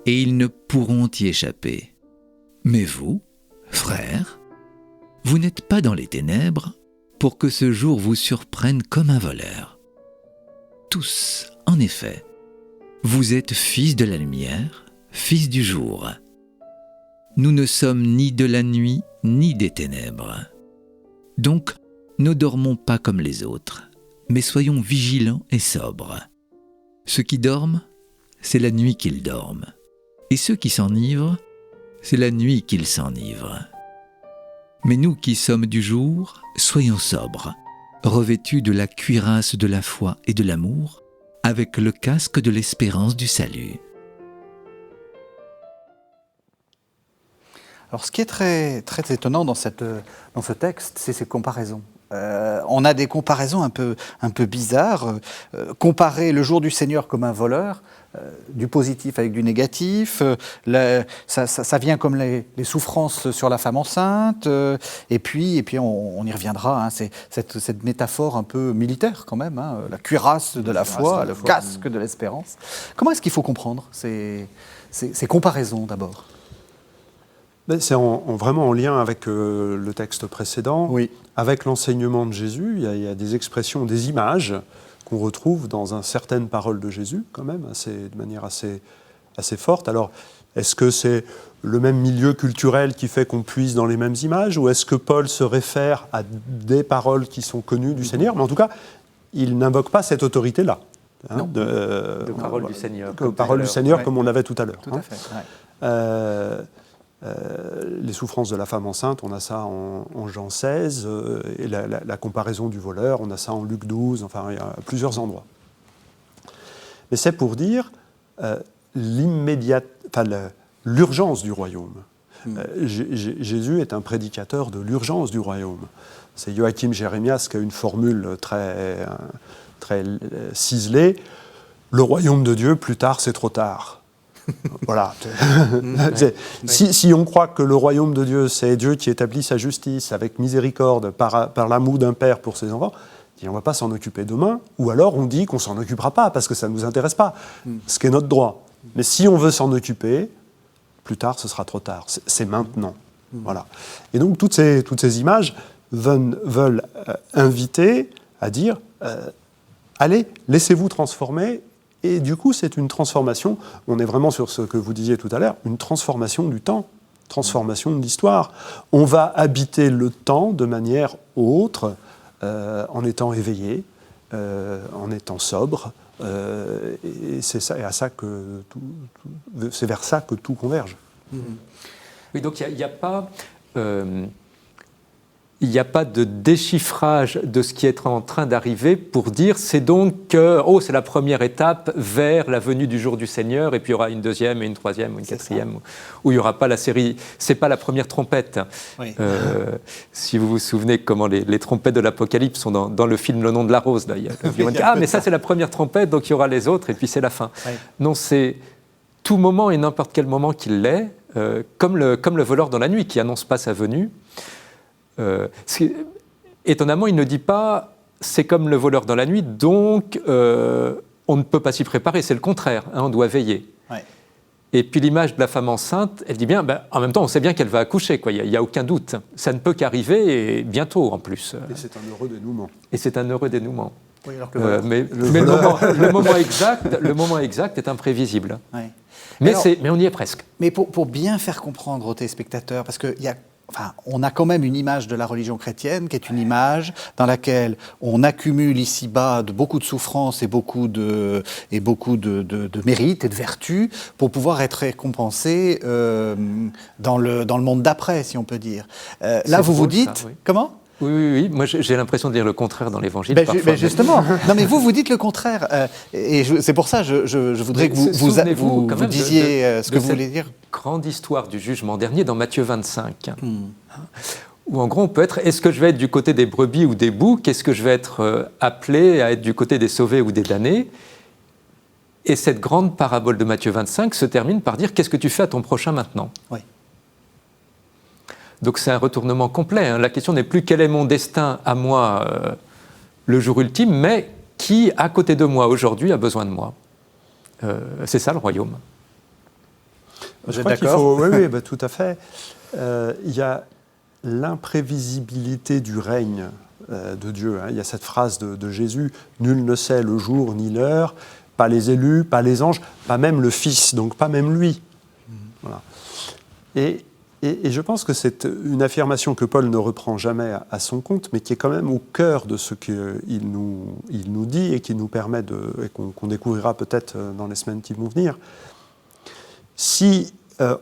et ils ne pourront y échapper. Mais vous, frères, vous n'êtes pas dans les ténèbres pour que ce jour vous surprenne comme un voleur. Tous, en effet, vous êtes fils de la lumière, fils du jour. Nous ne sommes ni de la nuit ni des ténèbres. Donc, ne dormons pas comme les autres, mais soyons vigilants et sobres. Ceux qui dorment, c'est la nuit qu'ils dorment. Et ceux qui s'enivrent, c'est la nuit qu'ils s'enivrent. Mais nous qui sommes du jour, soyons sobres, revêtus de la cuirasse de la foi et de l'amour, avec le casque de l'espérance du salut. Alors, ce qui est très, très étonnant dans ce texte, c'est ces comparaisons. On a des comparaisons un peu bizarres. Comparer le jour du Seigneur comme un voleur, du positif avec du négatif, ça vient comme les souffrances sur la femme enceinte, et puis on y reviendra, hein, c'est cette métaphore un peu militaire quand même, hein, la cuirasse de la foi, le casque de l'espérance. Comment est-ce qu'il faut comprendre ces comparaisons d'abord ? C'est vraiment en lien avec le texte précédent, oui. Avec l'enseignement de Jésus. Il y a des expressions, des images qu'on retrouve dans certaines paroles de Jésus, quand même, de manière assez forte. Alors, est-ce que c'est le même milieu culturel qui fait qu'on puise dans les mêmes images, ou est-ce que Paul se réfère à des paroles qui sont connues du Seigneur ? Mais en tout cas, il n'invoque pas cette autorité-là. Hein, de parole du Seigneur. Parole du Seigneur, ouais. Comme on avait tout à l'heure. Tout à fait, ouais. Les souffrances de la femme enceinte, on a ça en Jean 16, et la comparaison du voleur, on a ça en Luc 12, enfin il y a plusieurs endroits. Mais c'est pour dire l'urgence du royaume. Jésus est un prédicateur de l'urgence du royaume. C'est Joachim Jérémias qui a une formule très ciselée. Le royaume de Dieu, plus tard, c'est trop tard. Voilà. Si on croit que le royaume de Dieu, c'est Dieu qui établit sa justice avec miséricorde par l'amour d'un père pour ses enfants, on ne va pas s'en occuper demain, ou alors on dit qu'on ne s'en occupera pas parce que ça ne nous intéresse pas, ce qui est notre droit. Mais si on veut s'en occuper, plus tard, ce sera trop tard. C'est maintenant. Voilà. Et donc, toutes ces images veulent inviter à dire allez, laissez-vous transformer. Et du coup, c'est une transformation, on est vraiment sur ce que vous disiez tout à l'heure, une transformation du temps, transformation de l'histoire. On va habiter le temps de manière autre, en étant éveillé, en étant sobre, et c'est vers ça que tout converge. Oui, donc il n'y a pas... Il n'y a pas de déchiffrage de ce qui est en train d'arriver pour dire c'est donc que c'est la première étape vers la venue du jour du Seigneur, et puis il y aura une deuxième et une troisième ou une quatrième où il n'y aura pas la série. C'est pas la première trompette. Oui. Si vous vous souvenez comment les trompettes de l'Apocalypse sont dans le film Le nom de la rose, là, il y a mais ça c'est la première trompette, donc il y aura les autres et puis c'est la fin. Oui. Non, c'est tout moment et n'importe quel moment qu'il l'est, comme le voleur dans la nuit qui n'annonce pas sa venue. Étonnamment, il ne dit pas « c'est comme le voleur dans la nuit, donc on ne peut pas s'y préparer », c'est le contraire, hein, on doit veiller. Ouais. Et puis l'image de la femme enceinte, elle dit bien, en même temps, on sait bien qu'elle va accoucher, quoi. Il n'y a aucun doute. Ça ne peut qu'arriver, et bientôt en plus. Et c'est un heureux dénouement. Et c'est un heureux dénouement. Oui, alors que mais le moment exact est imprévisible. Oui. Mais, Alors, mais on y est presque. Mais pour bien faire comprendre aux téléspectateurs, parce on a quand même une image de la religion chrétienne qui est une image dans laquelle on accumule ici-bas beaucoup de souffrances et beaucoup de mérites et de vertus pour pouvoir être récompensé dans le monde d'après, si on peut dire. Là, vous dites... Ça, oui. Comment ? Oui. Moi, j'ai l'impression de dire le contraire dans l'Évangile. Justement. Non, mais vous dites le contraire. C'est pour ça que je voudrais que vous disiez ce que vous voulez dire. Grande histoire du jugement dernier dans Matthieu 25. Où en gros, on peut être, est-ce que je vais être du côté des brebis ou des boucs ? Est-ce que je vais être appelé à être du côté des sauvés ou des damnés ? Et cette grande parabole de Matthieu 25 se termine par dire, qu'est-ce que tu fais à ton prochain maintenant ? Oui. Donc c'est un retournement complet. Hein. La question n'est plus quel est mon destin à moi le jour ultime, mais qui, à côté de moi aujourd'hui, a besoin de moi. C'est ça le royaume. Je crois qu'il faut... Oui, tout à fait. Il y a l'imprévisibilité du règne de Dieu. Hein. Il y a cette phrase de Jésus, « Nul ne sait le jour ni l'heure, pas les élus, pas les anges, pas même le Fils, donc pas même lui. » Voilà. Et je pense que c'est une affirmation que Paul ne reprend jamais à son compte, mais qui est quand même au cœur de ce qu'il nous dit et qui nous permet et qu'on découvrira peut-être dans les semaines qui vont venir. Si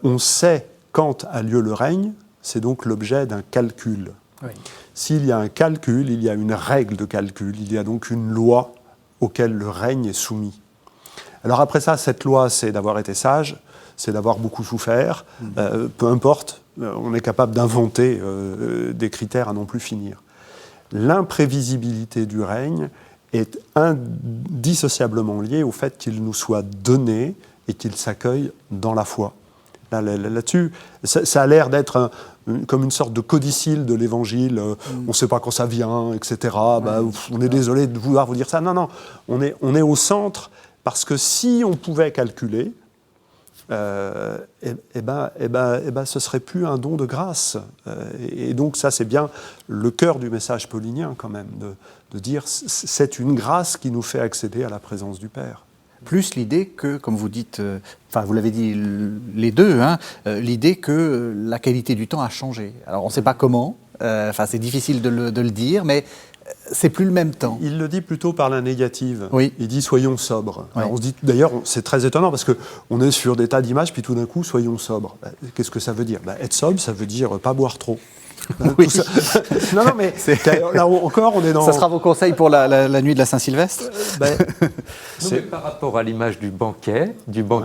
on sait quand a lieu le règne, c'est donc l'objet d'un calcul. Oui. S'il y a un calcul, il y a une règle de calcul, il y a donc une loi auquel le règne est soumis. Alors après ça, cette loi, c'est d'avoir été sage, c'est d'avoir beaucoup souffert, peu importe, on est capable d'inventer des critères à non plus finir. L'imprévisibilité du règne est indissociablement liée au fait qu'il nous soit donné et qu'il s'accueille dans la foi. Là-dessus, ça a l'air d'être comme une sorte de codicille de l'Évangile, on ne sait pas quand ça vient, etc. On est désolé de vouloir vous dire ça. Non, on est au centre, parce que si on pouvait calculer, ce serait plus un don de grâce. Et donc ça, c'est bien le cœur du message paulinien quand même, de dire c'est une grâce qui nous fait accéder à la présence du Père. Plus l'idée que, comme vous dites, vous l'avez dit les deux, l'idée que la qualité du temps a changé. Alors on ne sait pas comment, c'est difficile de le dire, mais c'est plus le même temps. Il le dit plutôt par la négative. Oui. Il dit soyons sobres. Oui. Alors on se dit, d'ailleurs, c'est très étonnant parce qu'on est sur des tas d'images, puis tout d'un coup, soyons sobres. Qu'est-ce que ça veut dire ? Être sobre, ça veut dire pas boire trop. Oui. Non, mais là encore, on est dans... Ça sera vos conseils pour la nuit de la Saint-Sylvestre ? Mais par rapport à l'image du banquet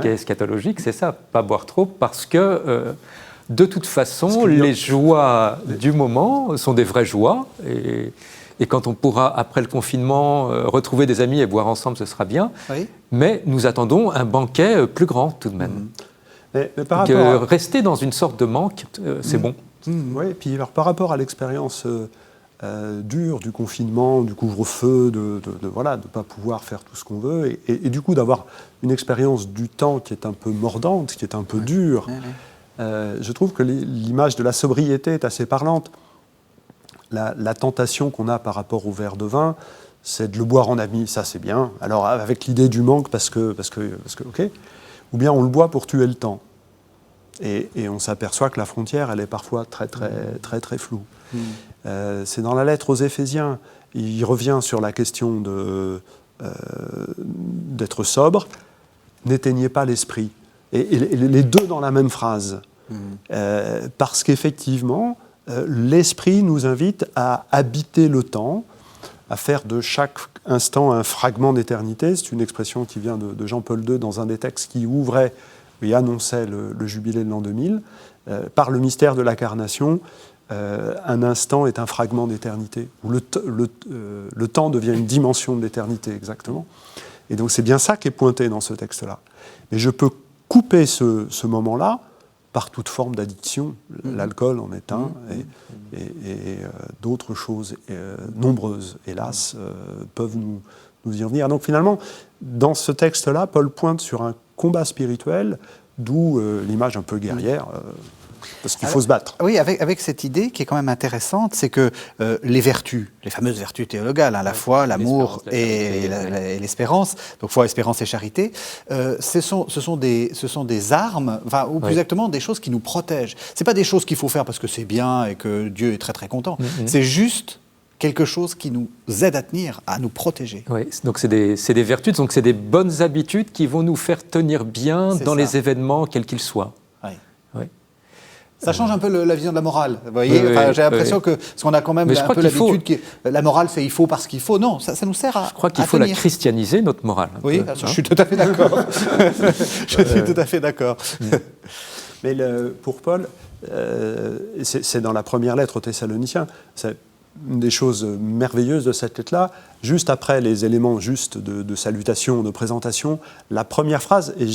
eschatologique, c'est ça, pas boire trop, parce que de toute façon, les joies du moment sont des vraies joies, et quand on pourra, après le confinement, retrouver des amis et boire ensemble, ce sera bien. Oui. Mais nous attendons un banquet plus grand, tout de même. Mais par rapport rester dans une sorte de manque, c'est bon. Oui, et puis alors, par rapport à l'expérience dure du confinement, du couvre-feu, de pas pouvoir faire tout ce qu'on veut, et du coup d'avoir une expérience du temps qui est un peu mordante, qui est un peu dure, je trouve que l'image de la sobriété est assez parlante. La tentation qu'on a par rapport au verre de vin, c'est de le boire en ami, ça c'est bien. Alors avec l'idée du manque, parce que ok. Ou bien on le boit pour tuer le temps. Et on s'aperçoit que la frontière, elle est parfois très floue. C'est dans la lettre aux Éphésiens, il revient sur la question d'être sobre. N'éteignez pas l'esprit. Et les deux dans la même phrase. Parce qu'effectivement, l'esprit nous invite à habiter le temps, à faire de chaque instant un fragment d'éternité. C'est une expression qui vient de Jean-Paul II dans un des textes qui ouvrait et annonçait le jubilé de l'an 2000. Par le mystère de l'incarnation, un instant est un fragment d'éternité, où le temps devient une dimension de l'éternité, exactement. Et donc c'est bien ça qui est pointé dans ce texte-là. Mais je peux couper ce moment-là par toute forme d'addiction. L'alcool en est un, et d'autres choses nombreuses, hélas, peuvent nous y revenir. Donc finalement, dans ce texte-là, Paul pointe sur un combat spirituel D'où l'image un peu guerrière, parce qu'il faut se battre. Oui, avec cette idée qui est quand même intéressante, c'est que les vertus, les fameuses vertus théologales, la foi, l'amour et l'espérance, donc foi, espérance et charité, ce sont des armes, enfin, ou plus exactement des choses qui nous protègent. C'est pas des choses qu'il faut faire parce que c'est bien et que Dieu est très très content. C'est juste quelque chose qui nous aide à tenir, à nous protéger. Oui, donc c'est des vertus, donc c'est des bonnes habitudes qui vont nous faire tenir bien dans les événements, quels qu'ils soient. Oui. Oui. Ça change un peu la vision de la morale, vous voyez. J'ai l'impression que parce qu'on a quand même un peu l'habitude que la morale c'est il faut parce qu'il faut. Non, ça nous sert à. Je crois qu'il faut la christianiser, notre morale. Oui, je suis tout à fait d'accord. Je suis tout à fait d'accord. Mais pour Paul, c'est dans la première lettre aux Thessaloniciens. C'est une des choses merveilleuses de cette lettre-là, juste après les éléments justes de salutation, de présentation, la première phrase, et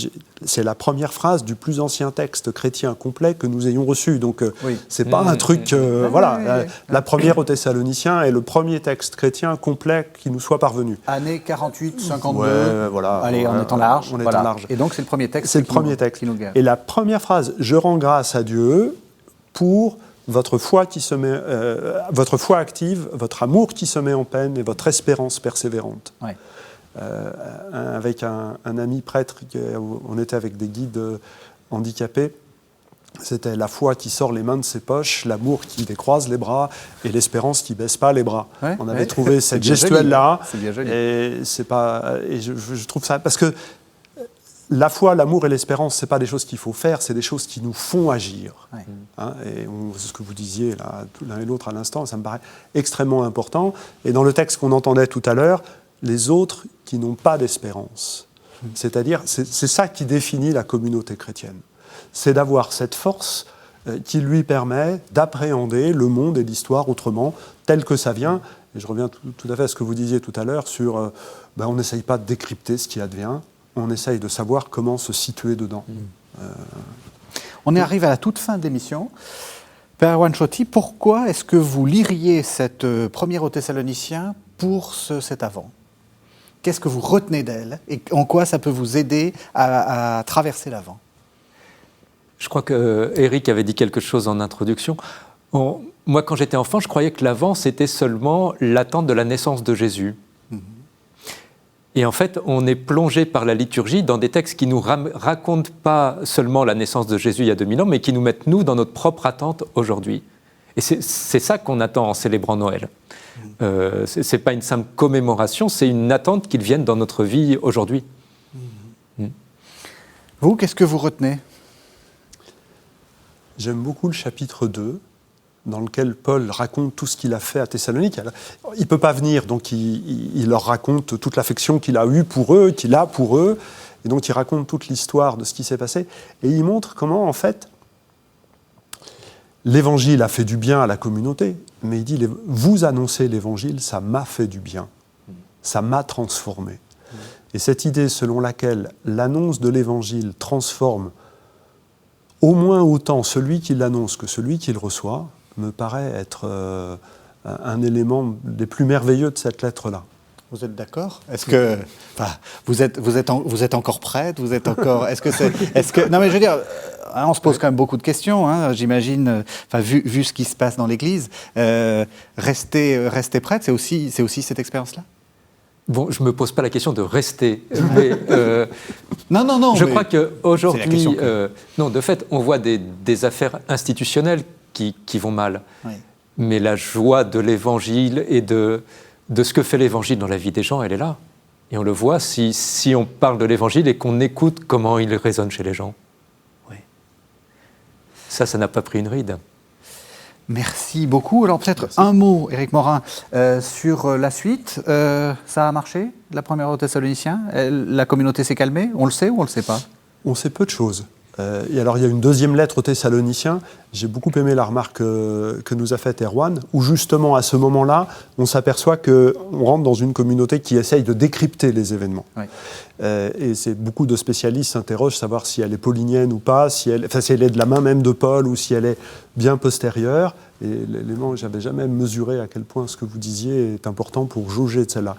c'est la première phrase du plus ancien texte chrétien complet que nous ayons reçu. Donc, c'est pas un truc... la première aux Thessaloniciens est le premier texte chrétien complet qui nous soit parvenu. Année 48, 52. Voilà. Allez, en étant large. En étant large. Et donc, c'est le premier texte. C'est le premier texte. Qui nous guère. Et la première phrase, je rends grâce à Dieu pour votre foi qui se met, votre foi active, votre amour qui se met en peine et votre espérance persévérante. Ouais. Avec un ami prêtre, on était avec des guides handicapés. C'était la foi qui sort les mains de ses poches, l'amour qui décroise les bras et l'espérance qui baisse pas les bras. Ouais, on avait trouvé cette gestuelle-là. C'est bien joli. Et je trouve ça parce que la foi, l'amour et l'espérance, ce n'est pas des choses qu'il faut faire, c'est des choses qui nous font agir. Ouais. Et c'est ce que vous disiez là, l'un et l'autre à l'instant, ça me paraît extrêmement important. Et dans le texte qu'on entendait tout à l'heure, les autres qui n'ont pas d'espérance. C'est-à-dire, c'est ça qui définit la communauté chrétienne. C'est d'avoir cette force qui lui permet d'appréhender le monde et l'histoire autrement, tel que ça vient. Et je reviens tout à fait à ce que vous disiez tout à l'heure sur on n'essaye pas de décrypter ce qui advient, on essaye de savoir comment se situer dedans. On est arrivé à la toute fin de l'émission. Père Erwan Chotti, pourquoi est-ce que vous liriez cette première aux Thessaloniciens pour cet avant ? Qu'est-ce que vous retenez d'elle et en quoi ça peut vous aider à traverser l'avant ? Je crois que Éric avait dit quelque chose en introduction. Moi, quand j'étais enfant, je croyais que l'avant, c'était seulement l'attente de la naissance de Jésus. Et en fait, on est plongé par la liturgie dans des textes qui ne nous racontent pas seulement la naissance de Jésus il y a 2000 ans, mais qui nous mettent, nous, dans notre propre attente aujourd'hui. Et c'est ça qu'on attend en célébrant Noël. Ce n'est pas une simple commémoration, c'est une attente qu'il vienne dans notre vie aujourd'hui. Vous, qu'est-ce que vous retenez ? J'aime beaucoup le chapitre 2, dans lequel Paul raconte tout ce qu'il a fait à Thessalonique. Il ne peut pas venir, donc il leur raconte toute l'affection qu'il a eue pour eux, qu'il a pour eux, et donc il raconte toute l'histoire de ce qui s'est passé, et il montre comment, en fait, l'Évangile a fait du bien à la communauté, mais il dit, vous annoncez l'Évangile, ça m'a fait du bien, ça m'a transformé. Et cette idée selon laquelle l'annonce de l'Évangile transforme au moins autant celui qui l'annonce que celui qui le reçoit, me paraît être un élément des plus merveilleux de cette lettre-là. Vous êtes d'accord ? Est-ce que vous êtes encore prête ? Vous êtes encore non mais je veux dire, on se pose quand même beaucoup de questions. J'imagine, vu ce qui se passe dans l'Église, rester prête, c'est aussi cette expérience-là. Bon, je ne me pose pas la question de rester, mais non. Je crois qu'aujourd'hui, non, de fait, on voit des affaires institutionnelles qui vont mal. Oui. Mais la joie de l'Évangile et de ce que fait l'Évangile dans la vie des gens, elle est là. Et on le voit si on parle de l'Évangile et qu'on écoute comment il résonne chez les gens. Oui. Ça n'a pas pris une ride. Merci beaucoup. Alors peut-être un mot, Éric Morin, sur la suite. Ça a marché, la première aux Thessaloniciens ? La communauté s'est calmée ? On le sait ou on ne le sait pas ? On sait peu de choses. Et alors il y a une deuxième lettre aux Thessaloniciens. J'ai beaucoup aimé la remarque que nous a faite Erwan, où justement à ce moment-là, on s'aperçoit qu'on rentre dans une communauté qui essaye de décrypter les événements. Oui. Et beaucoup de spécialistes s'interrogent savoir si elle est paulinienne ou pas, si elle est de la main même de Paul ou si elle est bien postérieure. Et l'élément, je n'avais jamais mesuré à quel point ce que vous disiez est important pour jauger de celle-là.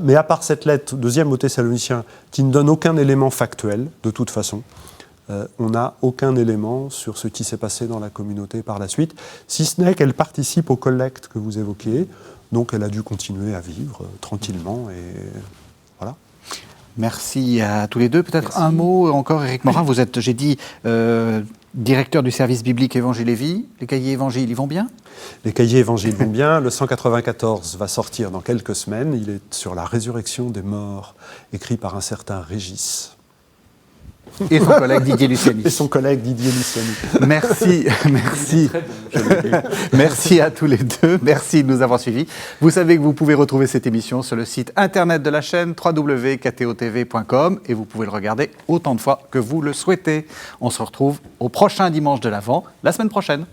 Mais à part cette lettre deuxième aux Thessaloniciens, qui ne donne aucun élément factuel, de toute façon, on n'a aucun élément sur ce qui s'est passé dans la communauté par la suite, si ce n'est qu'elle participe aux collectes que vous évoquiez, donc elle a dû continuer à vivre tranquillement, et voilà. Merci à tous les deux. Peut-être un mot encore, Éric Morin. Vous êtes, j'ai dit, directeur du service biblique Évangile et Vie. Les cahiers Évangiles, ils vont bien ? Les cahiers Évangiles vont bien. Le 194 va sortir dans quelques semaines. Il est sur la résurrection des morts, écrit par un certain Régis. Et son collègue Didier Luciani. Et son collègue Didier Luciani. Merci, merci. Merci à tous les deux. Merci de nous avoir suivis. Vous savez que vous pouvez retrouver cette émission sur le site internet de la chaîne www.ktotv.com et vous pouvez le regarder autant de fois que vous le souhaitez. On se retrouve au prochain dimanche de l'Avent, la semaine prochaine.